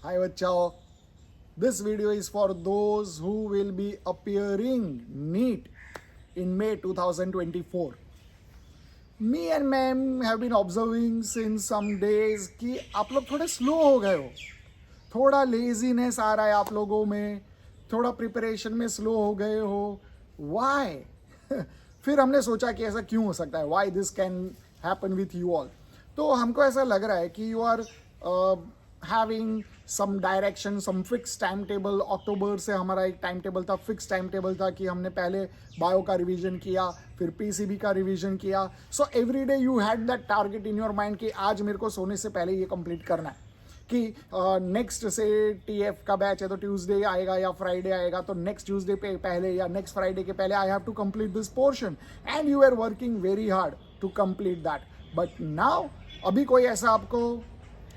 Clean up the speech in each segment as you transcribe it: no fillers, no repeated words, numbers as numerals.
Hi bachao. This video is for those who will be appearing NEET in May 2024. Me and ma'am have been observing since some days कि आप लोग थोड़े slow हो गए हो, थोड़ा लेजीनेस आ रहा है आप लोगों में, थोड़ा प्रिपरेशन में स्लो हो गए हो. वाई? फिर हमने सोचा कि ऐसा क्यों हो सकता है, why this can happen with you all. तो हमको ऐसा लग रहा है कि you are having some direction, some fix time table. अक्टूबर से हमारा एक टाइम टेबल था, फिक्स टाइम टेबल था कि हमने पहले बायो का रिवीजन किया, फिर पीसीबी का रिवीजन किया. So every day you had that target in your mind कि आज मेरे को सोने से पहले ये कंप्लीट करना है. कि नेक्स्ट से टीएफ का बैच है तो ट्यूसडे आएगा या फ्राइडे आएगा, तो नेक्स्ट ट्यूसडे पे पहले या नेक्स्ट फ्राइडे के पहले I have to complete this portion, and you are working very hard to complete that. But now अभी कोई ऐसा आपको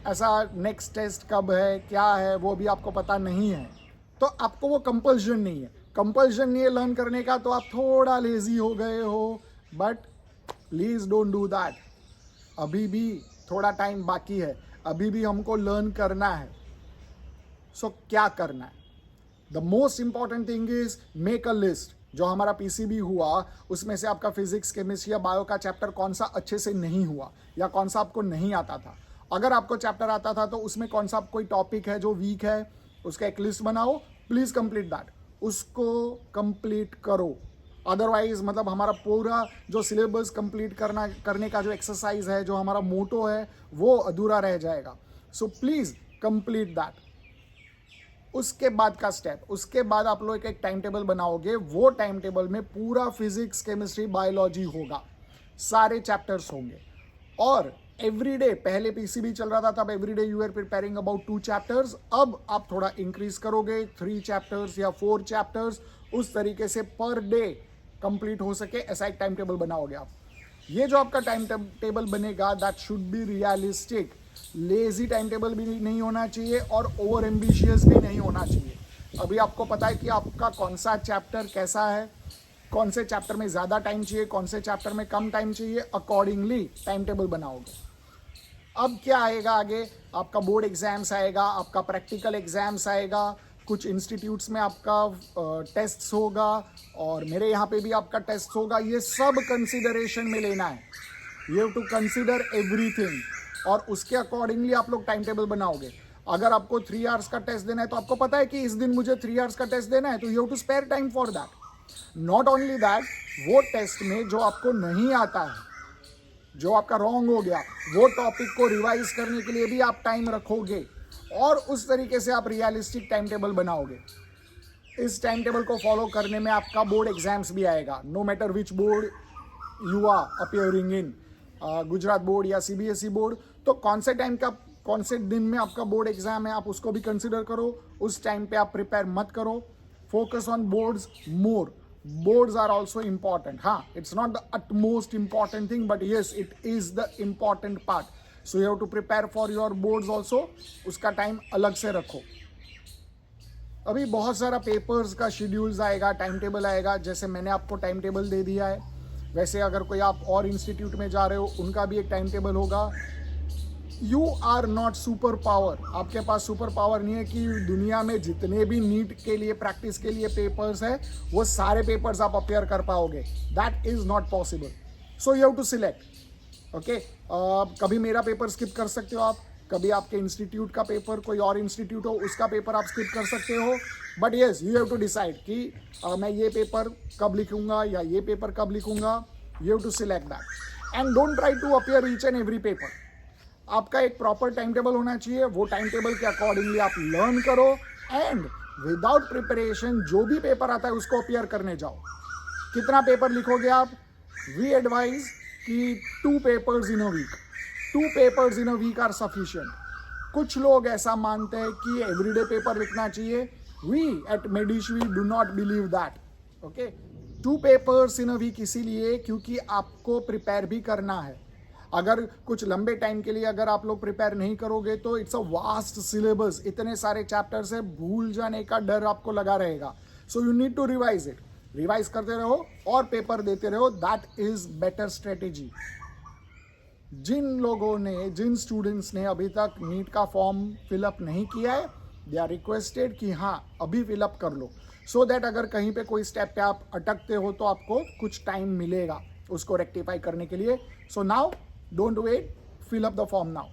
ऐसा नेक्स्ट टेस्ट कब है, क्या है, वो भी आपको पता नहीं है. तो आपको वो कंपल्शन नहीं है, कंपल्शन नहीं है लर्न करने का, तो आप थोड़ा लेजी हो गए हो. But please don't do that. अभी भी थोड़ा टाइम बाकी है, अभी भी हमको लर्न करना है. सो क्या करना है? The most important thing is make a list. जो हमारा पीसीबी हुआ उसमें से आपका फिजिक्स, केमिस्ट्री या बायो का चैप्टर कौन सा अच्छे से नहीं हुआ या कौन सा आपको नहीं आता था. अगर आपको चैप्टर आता था तो उसमें कौन सा कोई टॉपिक है जो वीक है, उसका एक लिस्ट बनाओ. प्लीज कंप्लीट दैट, उसको कंप्लीट करो. अदरवाइज मतलब हमारा पूरा जो सिलेबस कंप्लीट करने का जो एक्सरसाइज है, जो हमारा मोटो है, वो अधूरा रह जाएगा. So please complete that. उसके बाद का स्टेप, उसके बाद आप लोग एक टाइम टेबल बनाओगे. वो टाइम टेबल में पूरा फिजिक्स, केमिस्ट्री, बायोलॉजी होगा, सारे चैप्टर्स होंगे. और एवरी डे, पहले पीसीबी चल रहा था तब every day you are preparing about 2 chapters. अब आप थोड़ा इंक्रीज करोगे, 3 चैप्टर्स या 4 चैप्टर्स. उस तरीके से पर डे कंप्लीट हो सके ऐसा एक टाइम टेबल बनाओगे आप. ये जो आपका टाइम टेबल बनेगा that should be realistic. Lazy time table भी नहीं होना चाहिए और ओवर एम्बिशियस भी नहीं होना चाहिए. अभी आपको पता है कि आपका कौन सा चैप्टर कैसा है, कौन से चैप्टर में ज़्यादा टाइम चाहिए, कौन से चैप्टर में कम टाइम चाहिए. अकॉर्डिंगली टाइम टेबल बनाओगे. अब क्या आएगा आगे? आपका बोर्ड एग्जाम्स आएगा, आपका प्रैक्टिकल एग्जाम्स आएगा, कुछ इंस्टीट्यूट्स में आपका टेस्ट्स होगा और मेरे यहाँ पे भी आपका टेस्ट होगा. ये सब कंसिडरेशन में लेना है. You have to consider everything और उसके अकॉर्डिंगली आप लोग टाइम टेबल बनाओगे. अगर आपको 3 आवर्स का टेस्ट देना है तो आपको पता है कि इस दिन मुझे 3 आवर्स का टेस्ट देना है, तो you have to spare time for that. Not only that, वो टेस्ट में जो आपको नहीं आता है, जो आपका रॉन्ग हो गया, वो टॉपिक को रिवाइज करने के लिए भी आप टाइम रखोगे. और उस तरीके से आप रियलिस्टिक टाइम टेबल बनाओगे. इस टाइम टेबल को फॉलो करने में आपका बोर्ड एग्जाम्स भी आएगा, no matter which board you are appearing in, Gujarat board या सीबीएसई बोर्ड. तो कौन से टाइम का, कौन से दिन में आपका बोर्ड एग्जाम है, आप उसको भी कंसिडर करो. उस टाइम पे आप प्रिपेयर मत करो. Focus on boards more. Boards are also important. हाँ, it's not the utmost important thing, but yes, it is the important part. So you have to prepare for your boards also. उसका time अलग से रखो. अभी बहुत सारा papers का schedules आएगा, टाइम टेबल आएगा. जैसे मैंने आपको टाइम टेबल दे दिया है, वैसे अगर कोई आप और इंस्टीट्यूट में जा रहे हो उनका भी एक टाइम टेबल होगा. You are not super power. आपके पास सुपर पावर नहीं है कि दुनिया में जितने भी नीट के लिए, प्रैक्टिस के लिए पेपर्स है, वो सारे पेपर्स आप अपेयर कर पाओगे. That is not possible. So you have to select. Okay, कभी मेरा पेपर स्किप कर सकते हो आप, कभी आपके इंस्टीट्यूट का पेपर, कोई और इंस्टीट्यूट हो उसका पेपर आप स्किप कर सकते हो. But yes, you have to decide कि मैं ये पेपर कब लिखूंगा या ये पेपर कब लिखूंगा. You have to select that and don't try to appear each and every paper. आपका एक प्रॉपर टाइम टेबल होना चाहिए. वो टाइम टेबल के अकॉर्डिंगली आप लर्न करो एंड विदाउट प्रिपरेशन जो भी पेपर आता है उसको अपियर करने जाओ. कितना पेपर लिखोगे आप? वी एडवाइज कि 2 papers in a week. 2 papers in a week are sufficient. कुछ लोग ऐसा मानते हैं कि एवरीडे पेपर लिखना चाहिए. वी एट मेडिशवी do not believe that. Okay, 2 papers in a week इसीलिए क्योंकि आपको प्रिपेयर भी करना है. अगर कुछ लंबे टाइम के लिए अगर आप लोग प्रिपेयर नहीं करोगे तो इट्स अ वास्ट सिलेबस, इतने सारे चैप्टर्स है, भूल जाने का डर आपको लगा रहेगा. So you need to revise it. Revise करते रहो और पेपर देते रहो. That is better strategy. जिन स्टूडेंट्स ने अभी तक नीट का फॉर्म फिलअप नहीं किया है, दे आर रिक्वेस्टेड कि हाँ अभी फिलअप कर लो, सो दैट अगर कहीं पे कोई स्टेप पे आप अटकते हो तो आपको कुछ टाइम मिलेगा उसको रेक्टिफाई करने के लिए. So now don't wait, fill up the form now.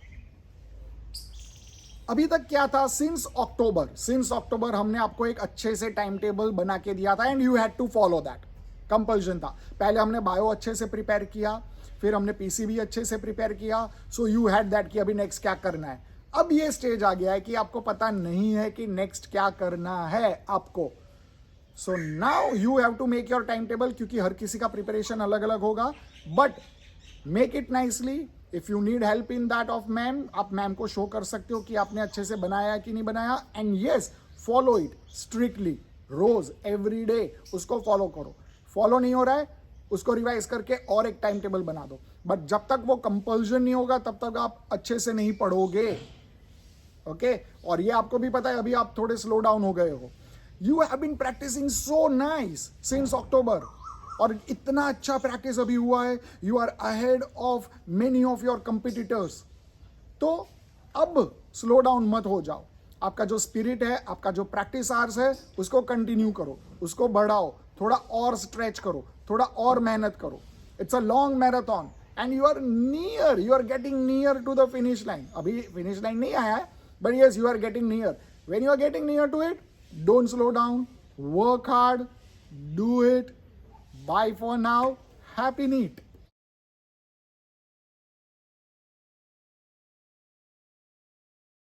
अभी तक क्या था, सिंस अक्टूबर हमने आपको एक अच्छे से टाइम टेबल बना के दिया था and you had to follow that. Compulsion था. पहले हमने बायो अच्छे से प्रिपेयर किया, फिर हमने पीसीबी अच्छे से प्रिपेयर किया. सो यू हैड दैट कि अभी नेक्स्ट क्या करना है. अब ये स्टेज आ गया है कि आपको पता नहीं है कि नेक्स्ट क्या करना है आपको. So now you have to make your time table, क्योंकि हर किसी का प्रिपरेशन अलग अलग होगा. But make it nicely. If you need help in that of ma'am, आप मैम को शो कर सकते हो कि आपने अच्छे से बनाया कि नहीं बनाया. And yes, follow it strictly, रोज एवरी डे उसको फॉलो करो. फॉलो नहीं हो रहा है, उसको रिवाइज करके और एक टाइम टेबल बना दो. बट जब तक वो कंपल्जन नहीं होगा तब तक आप अच्छे से नहीं पढ़ोगे. ओके और ये आपको भी पता है, अभी आप थोड़े स्लो डाउन हो गए हो. You have been practicing so nice since October, और इतना अच्छा प्रैक्टिस अभी हुआ है. You are ahead of many of your competitors. तो अब स्लो डाउन मत हो जाओ. आपका जो स्पिरिट है, आपका जो प्रैक्टिस आवर्स है, उसको कंटिन्यू करो, उसको बढ़ाओ, थोड़ा और स्ट्रेच करो, थोड़ा और मेहनत करो. It's a long marathon and you are getting near to the finish line. अभी फिनिश लाइन नहीं आया है, but yes, you are getting near. When you are getting near to it, don't slow down, work hard, do it. Bye for now. Happy NEET.